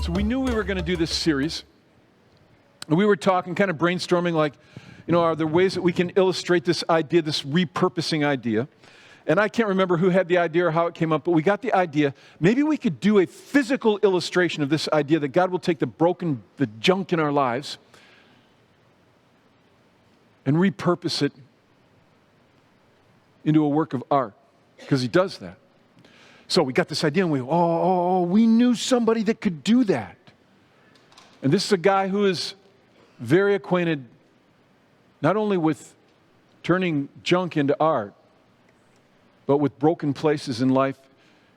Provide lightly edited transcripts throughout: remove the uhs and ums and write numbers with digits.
So we knew we were going to do this series. And we were talking, kind of brainstorming, like, are there ways that we can illustrate this idea, this repurposing idea? And I can't remember who had the idea or how it came up, but we got the idea. Maybe we could do a physical illustration of this idea that God will take the junk in our lives and repurpose it into a work of art, because He does that. So we got this idea, and we knew somebody that could do that. And this is a guy who is very acquainted not only with turning junk into art, but with broken places in life.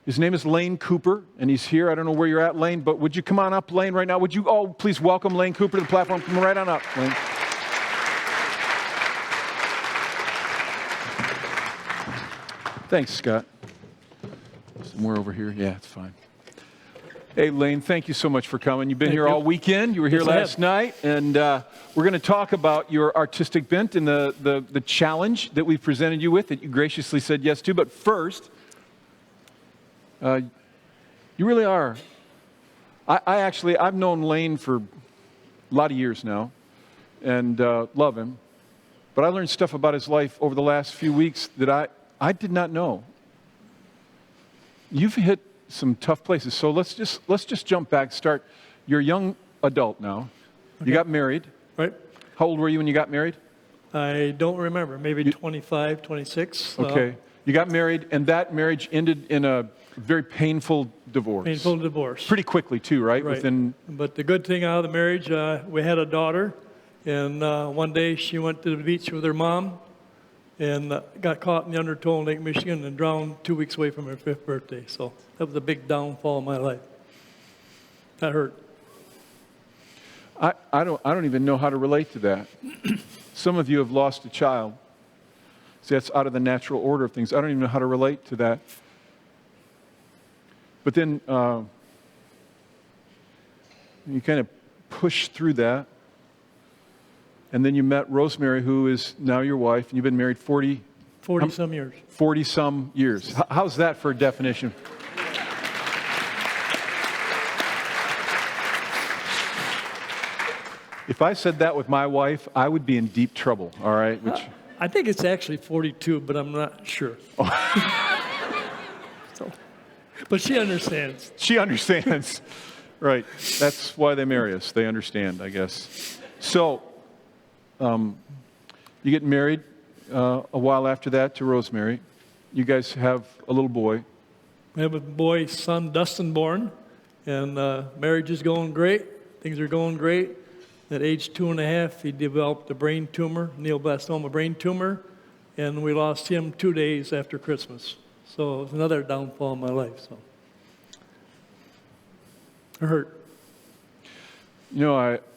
His name is Lane Cooper, and he's here. I don't know where you're at, Lane, but would you come on up, Lane, right now? Would you all please welcome Lane Cooper to the platform? Come right on up, Lane. Thanks, Scott. Somewhere over here. Yeah, it's fine. Hey, Lane, thank you so much for coming. You've been here all weekend. You were here last night, and we're going to talk about your artistic bent and the challenge that we presented you with that you graciously said yes to. But first, you really are. I've known Lane for a lot of years now, and love him. But I learned stuff about his life over the last few weeks that I did not know. You've hit some tough places. So let's just jump back. You're a young adult now. Okay. You got married. Right. How old were you when you got married? I don't remember. Maybe 25, 26. Okay. You got married, and that marriage ended in a very painful divorce. Painful divorce. Pretty quickly, too, right? Right. But the good thing out of the marriage, we had a daughter, and one day she went to the beach with her mom, and got caught in the undertow in Lake Michigan and drowned 2 weeks away from her 5th birthday. So that was a big downfall in my life. That hurt. I don't even know how to relate to that. Some of you have lost a child. See, that's out of the natural order of things. I don't even know how to relate to that. But then you kind of push through that. And then you met Rosemary, who is now your wife, and you've been married 40-some years. 40-some years. How's that for a definition? If I said that with my wife, I would be in deep trouble, all right? I think it's actually 42, but I'm not sure. But she understands. She understands. Right. That's why they marry us. They understand, I guess. So, you get married a while after that to Rosemary. You guys have a little boy. We have a boy, son, Dustin, born, and marriage is going great. Things are going great. At age 2.5, he developed a brain tumor, neoblastoma brain tumor, and we lost him 2 days after Christmas. So it was another downfall in my life. So it hurt.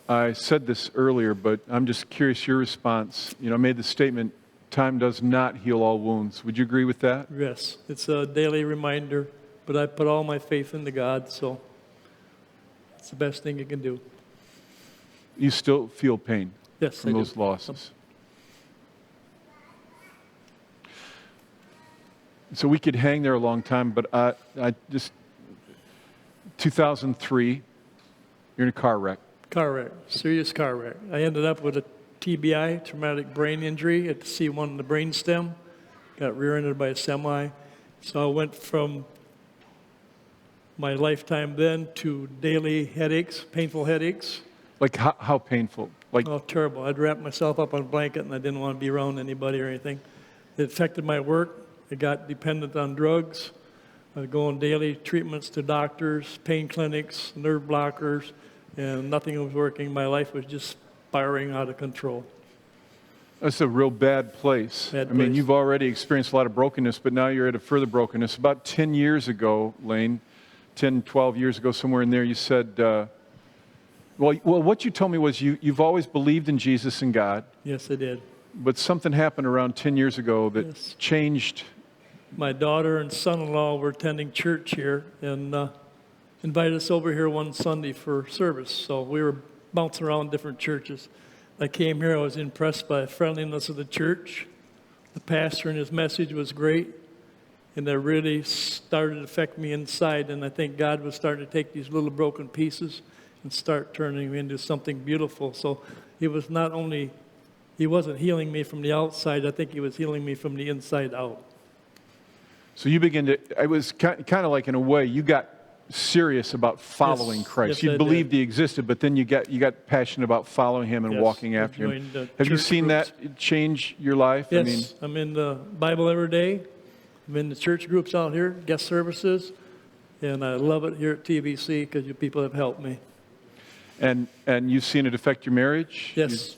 I said this earlier, but I'm just curious your response. I made the statement, time does not heal all wounds. Would you agree with that? Yes. It's a daily reminder, but I put all my faith into God, so it's the best thing you can do. You still feel pain from those losses. So we could hang there a long time, but I just 2003, you're in a car wreck. Serious car wreck. I ended up with a TBI, traumatic brain injury, at the C1 in the brainstem. Got rear-ended by a semi. So I went from my lifetime then to daily headaches, painful headaches. Like how painful? Terrible. I'd wrap myself up on a blanket and I didn't want to be around anybody or anything. It affected my work. I got dependent on drugs. I was going daily treatments to doctors, pain clinics, nerve blockers, and nothing was working. My life was just spiraling out of control. That's a real bad place. I mean, you've already experienced a lot of brokenness, but now you're at a further brokenness. About 10 years ago, Lane, 10, 12 years ago, somewhere in there, you said, well, what you told me was you've always believed in Jesus and God. Yes, I did. But something happened around 10 years ago that changed. My daughter and son-in-law were attending church here and invited us over here one Sunday for service. So we were bouncing around different churches. I came here, I was impressed by the friendliness of the church. The pastor and his message was great. and it really started to affect me inside. And I think God was starting to take these little broken pieces and start turning them into something beautiful. So it was not only, he wasn't healing me from the outside, I think he was healing me from the inside out. So you begin to, it was kind of like, in a way, you got serious about following Yes, Christ. yes, You I believed did. He existed, but then you got passionate about following Him and Yes, walking I after Him. joined the Have you church seen groups. that change your life? Yes, I'm in the Bible every day. I'm in the church groups out here, guest services, and I love it here at TBC because you people have helped me. And you've seen it affect your marriage? Yes,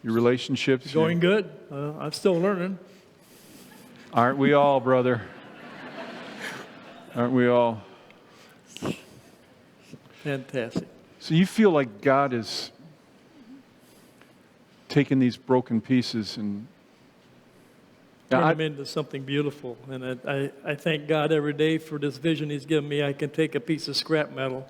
Your relationships? going good. I'm still learning. Aren't we all, brother? Aren't we all? Fantastic. So you feel like God is taking these broken pieces and... Turn Now, them into something beautiful. And I thank God every day for this vision He's given me. I can take a piece of scrap metal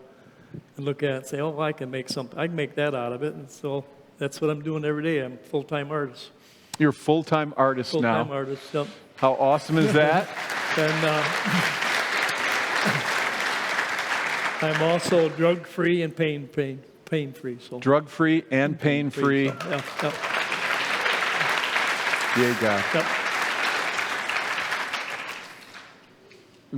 and look at it and say, oh, I can make something. I can make that out of it. And so that's what I'm doing every day. I'm a full-time artist. you're a full-time artist now. Full-time artist, yep. How awesome is that? And I'm also drug-free and pain-free. So Drug-free and pain-free. So, yeah. Yay, God. Yep.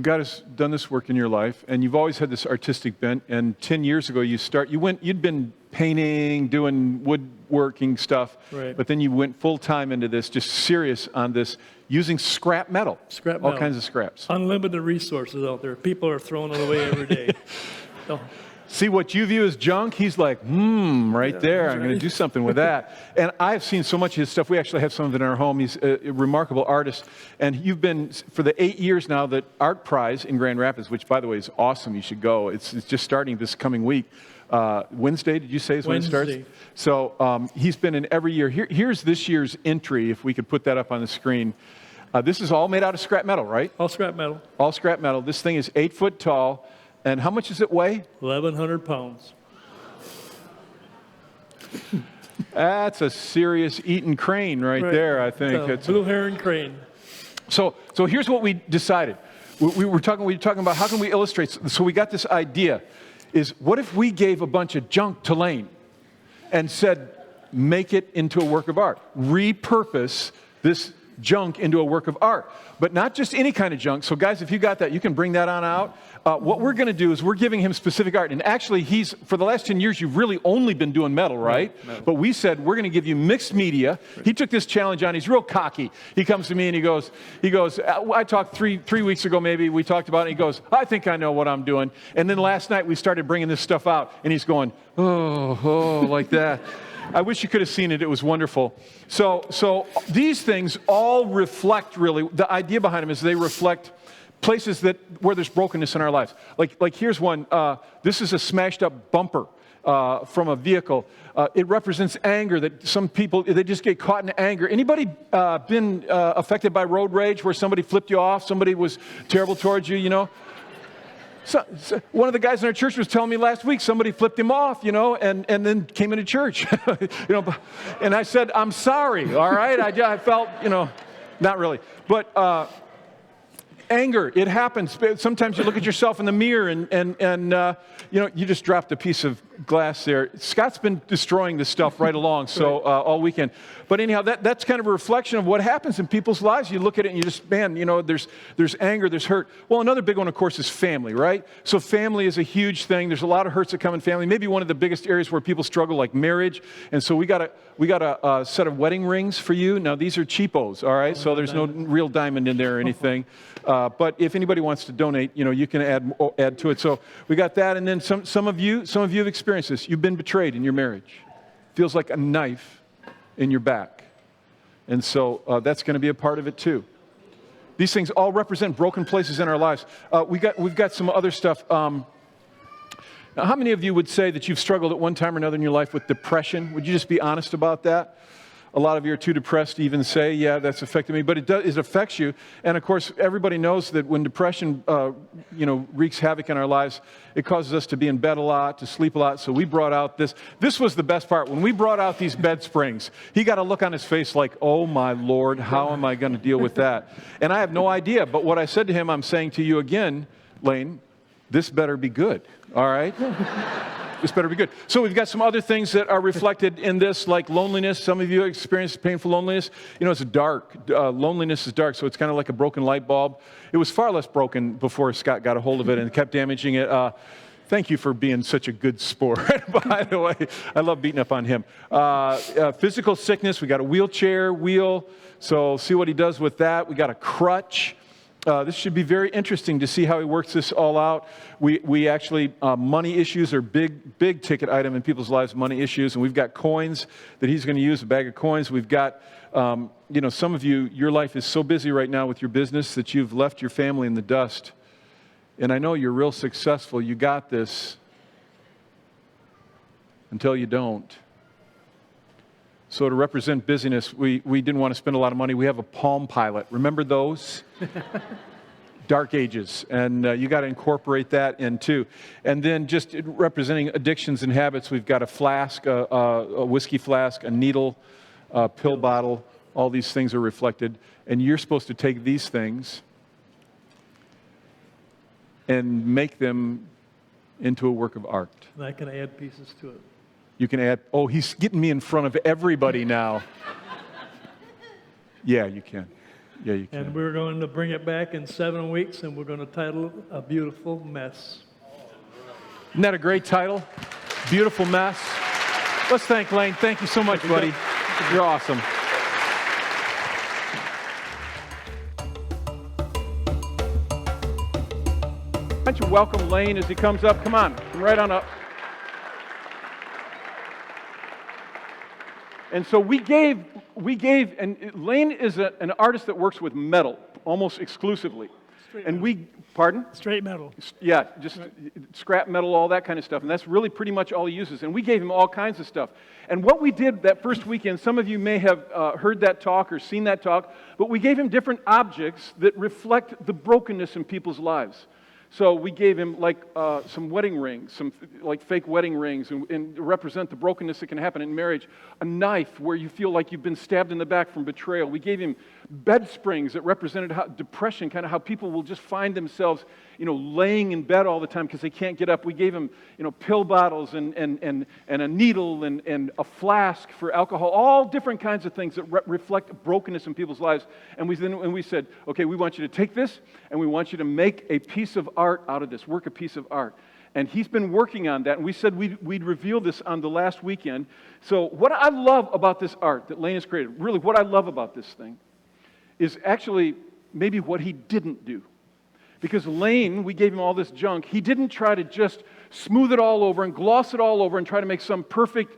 God has done this work in your life, and you've always had this artistic bent. And 10 years ago, you'd been painting, doing woodworking stuff, Right. but then you went full time into this, just serious on this, using scrap metal. Scrap all metal. kinds of scraps. Unlimited resources out there. People are throwing it away every day. So, See what you view as junk? He's like, right there. I'm going to do something with that. And I've seen so much of his stuff. We actually have some of it in our home. He's a remarkable artist. And you've been, for the 8 years now, the Art Prize in Grand Rapids, which, by the way, is awesome. You should go. It's just starting this coming week. Wednesday, did you say is when it starts? Wednesday. So he's been in every year. Here's this year's entry, if we could put that up on the screen. This is all made out of scrap metal, right? all scrap metal, All scrap metal. This thing is 8 foot tall. And how much does it weigh? 1,100 pounds. That's a serious Eaton crane right there, I think. It's, Blue Heron crane. so here's what we decided. We were talking about how can we illustrate. So we got this idea, is what if we gave a bunch of junk to Lane and said, make it into a work of art. Repurpose this junk into a work of art. But not just any kind of junk. So guys, if you got that, you can bring that on out. What we're going to do is we're giving him specific art. And actually, for the last 10 years, you've really only been doing metal, right? Metal. But we said, we're going to give you mixed media. He took this challenge on. He's real cocky. He comes to me and he goes, I talked three weeks ago maybe, we talked about it. And he goes, I think I know what I'm doing. And then last night we started bringing this stuff out. And he's going, oh, like that. I wish you could have seen it. It was wonderful. So these things all reflect, really, the idea behind them is they reflect places where there's brokenness in our lives. Like here's one. This is a smashed up bumper from a vehicle. It represents anger, that some people, they just get caught in anger. Anybody been affected by road rage, where somebody flipped you off, somebody was terrible towards you, you know? So one of the guys in our church was telling me last week somebody flipped him off, you know, and then came into church, you know. And I said, I'm sorry, all right? I felt, you know, not really. But anger, it happens. Sometimes you look at yourself in the mirror and you know, you just dropped a piece of glass there. Scott's been destroying this stuff right along, so all weekend. But anyhow, that's kind of a reflection of what happens in people's lives. You look at it and you just, man, you know, there's anger, there's hurt. Well, another big one, of course, is family, right? So family is a huge thing. There's a lot of hurts that come in family. Maybe one of the biggest areas where people struggle, like marriage. And so we got a set of wedding rings for you. Now, these are cheapos, all right? So there's no real diamond in there or anything. But if anybody wants to donate, you know, you can add to it. So we got that. And then some of you have experienced this. You've been betrayed in your marriage. Feels like a knife in your back. And so that's going to be a part of it too. These things all represent broken places in our lives. We've got some other stuff. Now, how many of you would say that you've struggled at one time or another in your life with depression? Would you just be honest about that? A lot of you are too depressed to even say, yeah, that's affected me, but it affects you. And of course, everybody knows that when depression, wreaks havoc in our lives, it causes us to be in bed a lot, to sleep a lot. So we brought out this. This was the best part. When we brought out these bed springs, he got a look on his face like, oh my Lord, how am I going to deal with that? And I have no idea. But what I said to him, I'm saying to you again, Lane, this better be good, all right? This better be good. So we've got some other things that are reflected in this, like loneliness. Some of you experience painful loneliness. It's dark. Loneliness is dark, so it's kind of like a broken light bulb. It was far less broken before Scott got a hold of it and kept damaging it. Thank you for being such a good sport, by the way. I love beating up on him. Physical sickness, we got a wheel. So see what he does with that. We got a crutch. This should be very interesting to see how he works this all out. We actually, money issues are big ticket item in people's lives, money issues. And we've got coins that he's going to use, a bag of coins. We've got, some of you, your life is so busy right now with your business that you've left your family in the dust. And I know you're real successful. You got this until you don't. So to represent busyness, we didn't want to spend a lot of money. We have a Palm Pilot. Remember those? Dark ages. And you got to incorporate that in too. And then just representing addictions and habits, we've got a flask, a whiskey flask, a needle, a pill bottle. All these things are reflected. And you're supposed to take these things and make them into a work of art. And I can add pieces to it. You can add, he's getting me in front of everybody now. Yeah, you can. Yeah, you can. And we're going to bring it back in 7 weeks, and we're going to title it A Beautiful Mess. Isn't that a great title? Beautiful Mess. Let's thank Lane. Thank you so much, buddy. You're awesome. Why don't you welcome Lane as he comes up? Come on, come right on up. And so we gave, and Lane is an artist that works with metal almost exclusively. Straight metal. Yeah, just scrap metal, all that kind of stuff. And that's really pretty much all he uses. And we gave him all kinds of stuff. And what we did that first weekend, some of you may have heard that talk or seen that talk, but we gave him different objects that reflect the brokenness in people's lives. So we gave him like some wedding rings, some like fake wedding rings, and represent the brokenness that can happen in marriage. A knife where you feel like you've been stabbed in the back from betrayal. We gave him bed springs that represented how depression, kind of how people will just find themselves, laying in bed all the time because they can't get up. We gave him, pill bottles and a needle and a flask for alcohol, all different kinds of things that reflect brokenness in people's lives. And we said, okay, we want you to take this and we want you to make a piece of art out of this, work a piece of art. And he's been working on that, and we said we'd reveal this on the last weekend. So what I love about this art that Lane has created, really what I love about this thing, is actually maybe what he didn't do. Because Lane, we gave him all this junk, he didn't try to just smooth it all over and gloss it all over and try to make some perfect,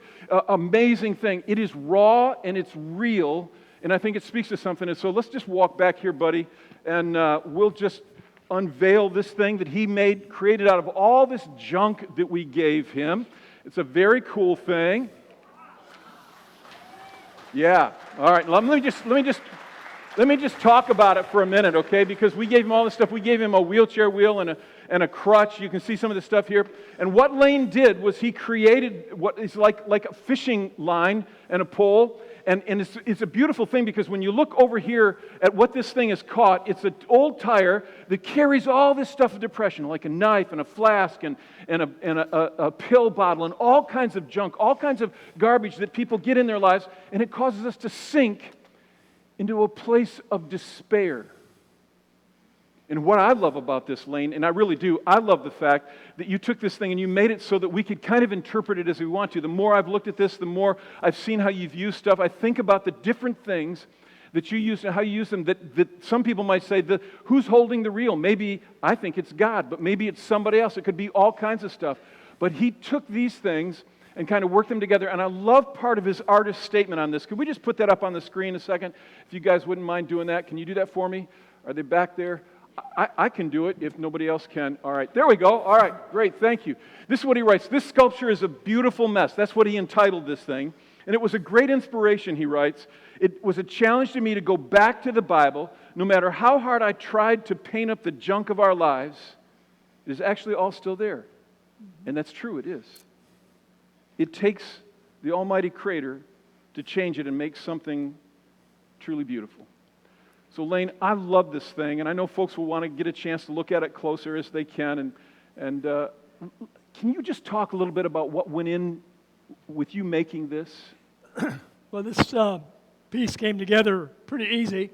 amazing thing. It is raw and it's real, and I think it speaks to something. And so let's just walk back here, buddy, and we'll just unveil this thing that he created out of all this junk that we gave him. It's a very cool thing. Yeah. All right. Let me just talk about it for a minute, okay? Because we gave him all this stuff. We gave him a wheelchair wheel and a crutch. You can see some of the stuff here. And what Lane did was he created what is like a fishing line and a pole. And it's a beautiful thing because when you look over here at what this thing has caught, it's an old tire that carries all this stuff of depression, like a knife and a flask and a pill bottle and all kinds of junk, all kinds of garbage that people get in their lives, and it causes us to sink into a place of despair. And what I love about this, Lane, and I really do, I love the fact that you took this thing and you made it so that we could kind of interpret it as we want to. The more I've looked at this, the more I've seen how you've used stuff. I think about the different things that you use and how you use them that some people might say, who's holding the reel? Maybe I think it's God, but maybe it's somebody else. It could be all kinds of stuff. But he took these things and kind of worked them together. And I love part of his artist statement on this. Could we just put that up on the screen a second? If you guys wouldn't mind doing that. Can you do that for me? Are they back there? I can do it if nobody else can. All right, there we go. All right, great, thank you. This is what he writes. This sculpture is a beautiful mess. That's what he entitled this thing. And it was a great inspiration, he writes. It was a challenge to me to go back to the Bible. No matter how hard I tried to paint up the junk of our lives, it is actually all still there. And that's true, it is. It takes the Almighty Creator to change it and make something truly beautiful. So Lane, I love this thing, and I know folks will want to get a chance to look at it closer as they can. And can you just talk a little bit about what went in with you making this? Well, this piece came together pretty easy.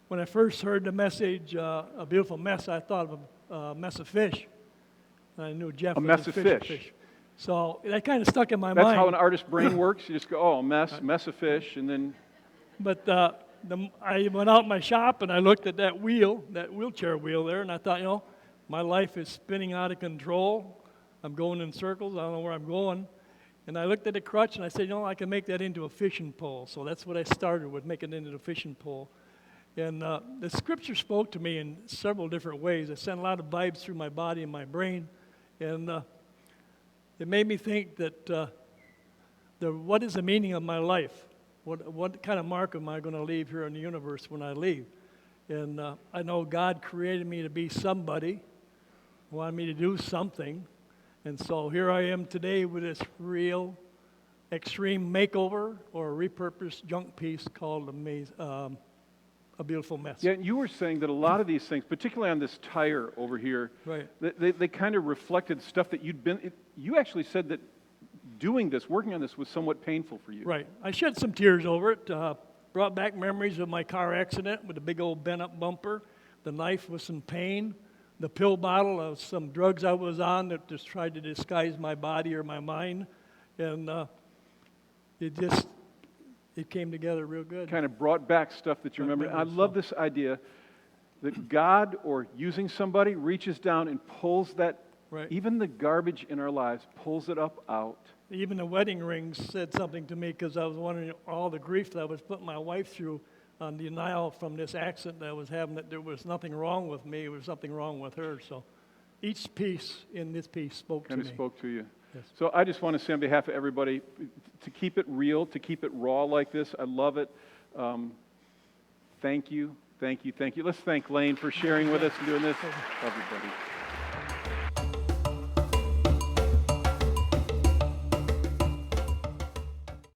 When I first heard the message, A Beautiful Mess, I thought of a mess of fish. I knew Jeff was mess of fish. So that kind of stuck in my That's mind. how an artist's brain works. You just go, oh, mess of fish, and then... But I went out in my shop and I looked at that wheelchair wheel there, and I thought, my life is spinning out of control. I'm going in circles. I don't know where I'm going. And I looked at the crutch and I said, I can make that into a fishing pole. So that's what I started with, making it into a fishing pole. And the scripture spoke to me in several different ways. It sent a lot of vibes through my body and my brain. And it made me think that what is the meaning of my life? What kind of mark am I going to leave here in the universe when I leave? And I know God created me to be somebody, wanted me to do something. And so here I am today with this real extreme makeover or a repurposed junk piece called A Beautiful Mess. Yeah, you were saying that a lot of these things, particularly on this tire over here, Right. they kind of reflected stuff that you actually said that doing this, working on this was somewhat painful for you. Right. I shed some tears over it. Brought back memories of my car accident with a big old bent-up bumper, the knife with some pain, the pill bottle of some drugs I was on that just tried to disguise my body or my mind. And it came together real good. Kind of brought back stuff that you remember. I love this idea that God, or using somebody, reaches down and pulls that, Right. even the garbage in our lives, pulls it up out. Even the wedding rings said something to me because I was wondering all the grief that I was putting my wife through on denial from this accident that I was having, that there was nothing wrong with me, there was something wrong with her. So each piece in this piece spoke to me. Kind of spoke to you. Yes. So I just want to say on behalf of everybody, to keep it real, to keep it raw like this, I love it. Thank you, thank you, thank you. Let's thank Lane for sharing with us and doing this. Everybody.